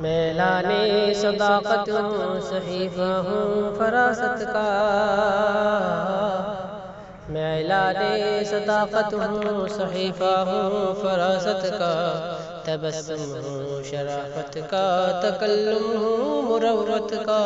میں لانے صداقت ہوں، صحیفہ ہوں فراست کا۔ میں لانے صداقت ہوں، صحیفہ ہوں فراست کا۔ تبسم ہوں شرافت کا، تکلم ہوں مروت کا۔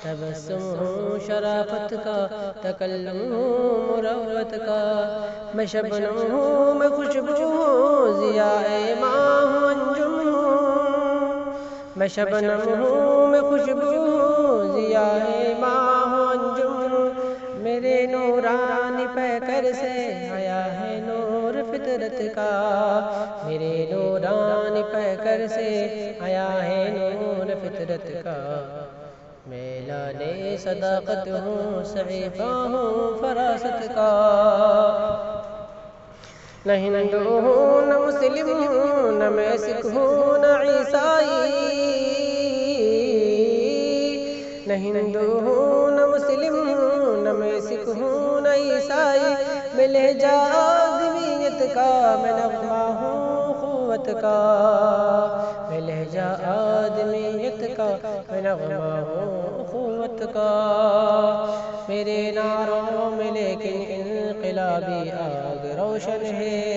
تبسم ہوں شرافت کا، تکلم ہوں مروت کا۔ میں شبنم ہوں، میں خوشبو ہوں، ضیائے ماہ ہوں، انجم ہوں۔ میں شبنم ہوں، میں خوشبو ہوں، ضیائے ماہ ہوں، انجم ہوں۔ میرے نورانی پیکر سے آیا ہے نور فطرت کا۔ میرے نورانی پیکر سے آیا ہے نور فطرت کا۔ میں لانے صداقت ہوں، صحیفہ ہوں فراست کا۔ نہ ہندو ہوں نہ مسلم ہوں، نہ میں سکھ ہوں نہ عیسائی۔ نہ ہندو ہوں نہ مسلم ہوں، نہ میں سکھ ہوں نہ عیسائی۔ میں لہجہ آدمیت کا، میں نغمہ ہوں اخوت کا۔ میں لہجہ آدمیت کا، میں نغمہ ہوں اخوت کا۔ میرے نعروں میں لیکن انقلابی آگ روشن ہے۔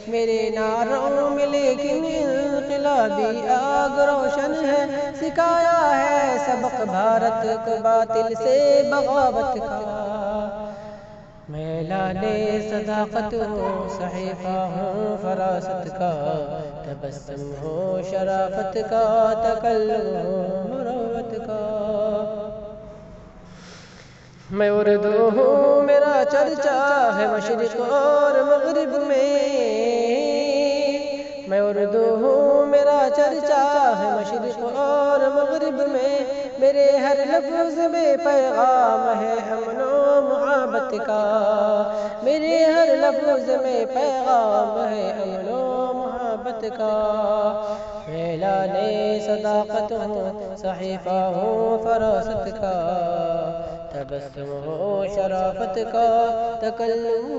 میرے نعروں میں لیکن انقلابی آگ روشن ہے۔ سکھایا ہے سبق بھارت کو باطل سے بغاوت کا۔ میں لانے صداقت ہوں، صحیفہ ہوں فراست کا۔ تبسم ہوں شرافت کا، تکلم ہوں مروت کا۔ میں اردو ہوں، میرا چرچا ہے مشرق اور مغرب میں۔ میں اردو ہوں، میرا چرچا ہے مشرق اور مغرب میں۔ میرے ہر لفظ میں پیغام ہے امن و محبت کا۔ میرے ہر لفظ میں پیغام ہے امن و محبت کا۔ میں لانے صداقت ہوں، صحیفہ ہوں فراست کا۔ تبسم ہوں شرافت کا، تکلم